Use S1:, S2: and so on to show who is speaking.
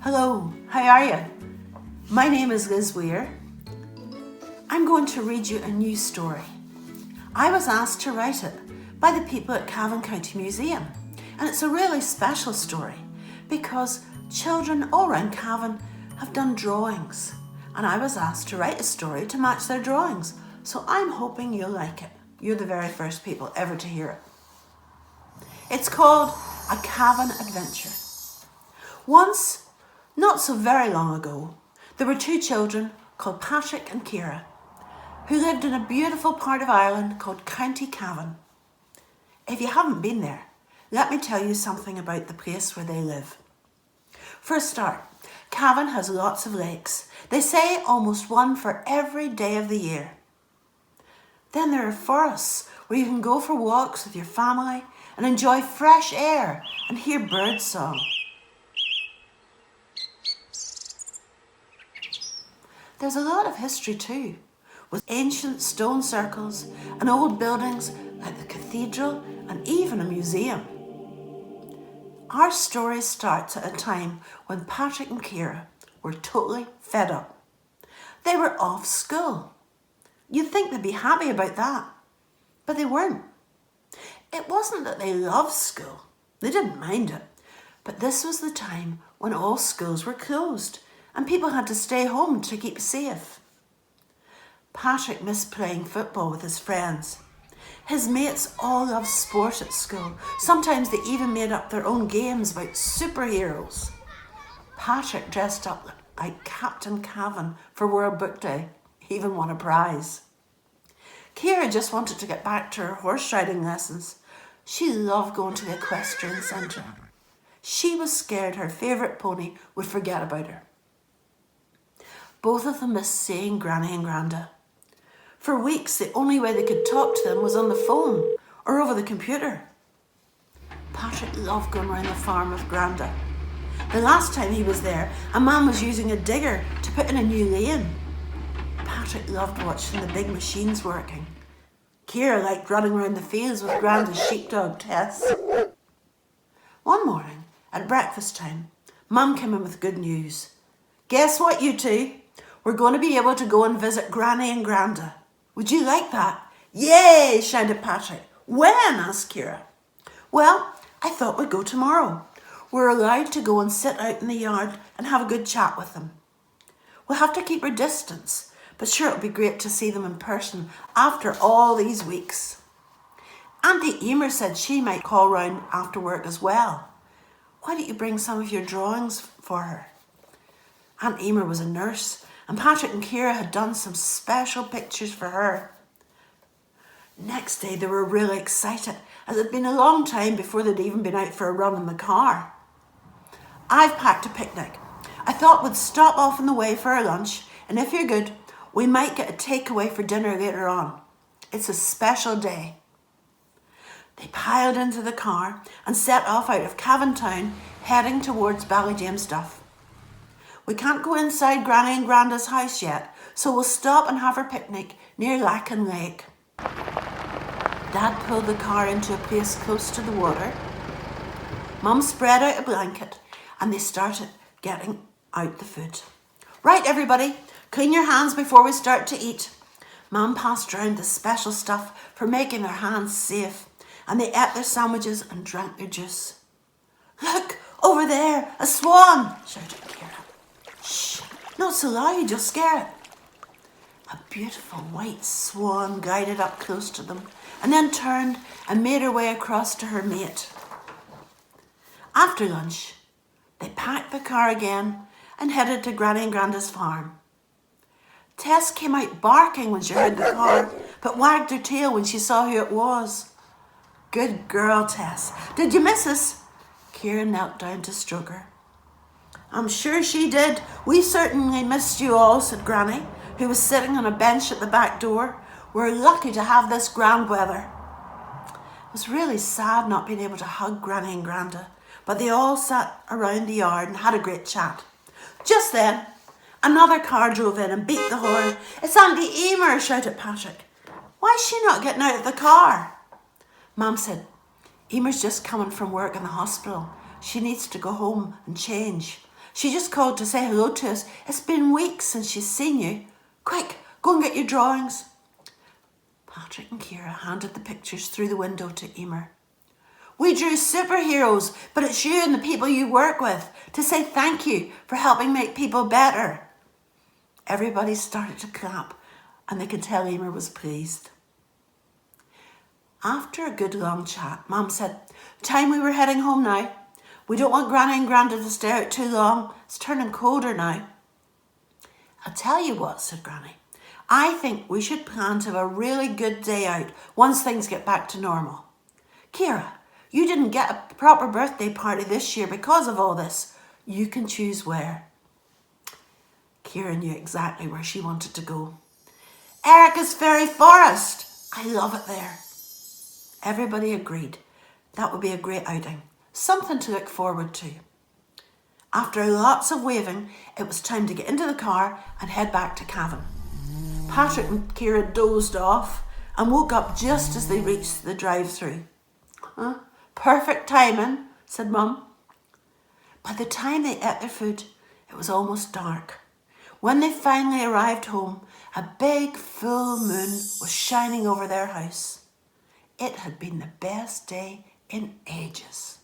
S1: Hello, how are you? My name is Liz Weir. I'm going to read you a new story. I was asked to write it by the people at Cavan County Museum, and it's a really special story because children all around Cavan have done drawings, and I was asked to write a story to match their drawings, so I'm hoping you'll like it. You're the very first people ever to hear it. It's called A Cavan Adventure. Once, not so very long ago, there were two children called Patrick and Ciara who lived in a beautiful part of Ireland called County Cavan. If you haven't been there, let me tell you something about the place where they live. For a start, Cavan has lots of lakes. They say almost one for every day of the year. Then there are forests where you can go for walks with your family and enjoy fresh air and hear bird song. There's a lot of history too, with ancient stone circles and old buildings like the cathedral and even a museum. Our story starts at a time when Patrick and Ciara were totally fed up. They were off school. You'd think they'd be happy about that, but they weren't. It wasn't that they loved school. They didn't mind it, but this was the time when all schools were closed and people had to stay home to keep safe. Patrick missed playing football with his friends. His mates all loved sport at school. Sometimes they even made up their own games about superheroes. Patrick dressed up like Captain Cavan for World Book Day. He even won a prize. Ciara just wanted to get back to her horse riding lessons. She loved going to the equestrian centre. She was scared her favourite pony would forget about her. Both of them missed seeing Granny and Granda. For weeks, the only way they could talk to them was on the phone or over the computer. Patrick loved going around the farm with Granda. The last time he was there, a man was using a digger to put in a new lane. Patrick loved watching the big machines working. Ciara liked running around the fields with Granda's sheepdog Tess. One morning, at breakfast time, Mum came in with good news. Guess what, you two? We're going to be able to go and visit Granny and Granda. Would you like that? Yay, shouted Patrick. When? Asked Ciara. Well, I thought we'd go tomorrow. We're allowed to go and sit out in the yard and have a good chat with them. We'll have to keep our distance, but sure it'll be great to see them in person after all these weeks. Auntie Emer said she might call round after work as well. Why don't you bring some of your drawings for her? Aunt Emer was a nurse, and Patrick and Ciara had done some special pictures for her. Next day they were really excited, as it had been a long time before they'd even been out for a run in the car. I've packed a picnic. I thought we'd stop off on the way for our lunch, and if you're good, we might get a takeaway for dinner later on. It's a special day. They piled into the car and set off out of Cavan town, heading towards Ballyjamestuff. We can't go inside Granny and Granda's house yet, so we'll stop and have our picnic near Lacken Lake. Dad pulled the car into a place close to the water. Mum spread out a blanket and they started getting out the food. Right, everybody, clean your hands before we start to eat. Mum passed round the special stuff for making their hands safe, and they ate their sandwiches and drank their juice. Look, over there, a swan, shouted Ciara. Shh, not so loud, you'll scare it. A beautiful white swan glided up close to them and then turned and made her way across to her mate. After lunch, they packed the car again and headed to Granny and Granda's farm. Tess came out barking when she heard the car, but wagged her tail when she saw who it was. Good girl, Tess. Did you miss us? Ciara knelt down to stroke her. I'm sure she did. We certainly missed you all, said Granny, who was sitting on a bench at the back door. We're lucky to have this grand weather. It was really sad not being able to hug Granny and Granda, but they all sat around the yard and had a great chat. Just then, another car drove in and beat the horn. It's Auntie Emer, shouted Patrick. Why is she not getting out of the car? Mum said, Emer's just coming from work in the hospital. She needs to go home and change. She just called to say hello to us. It's been weeks since she's seen you. Quick, go and get your drawings. Patrick and Ciara handed the pictures through the window to Emer. We drew superheroes, but it's you and the people you work with to say thank you for helping make people better. Everybody started to clap, and they could tell Emer was pleased. After a good long chat, Mum said, time we were heading home now. We don't want Granny and Granda to stay out too long. It's turning colder now. I'll tell you what, said Granny. I think we should plan to have a really good day out once things get back to normal. Ciara, you didn't get a proper birthday party this year because of all this. You can choose where. Ciara knew exactly where she wanted to go. Erica's Fairy Forest. I love it there. Everybody agreed. That would be a great outing. Something to look forward to. After lots of waving, it was time to get into the car and head back to Cavan. Patrick and Ciara dozed off and woke up just as they reached the drive-through. Perfect timing, said Mum. By the time they ate their food, it was almost dark. When they finally arrived home, a big full moon was shining over their house. It had been the best day in ages.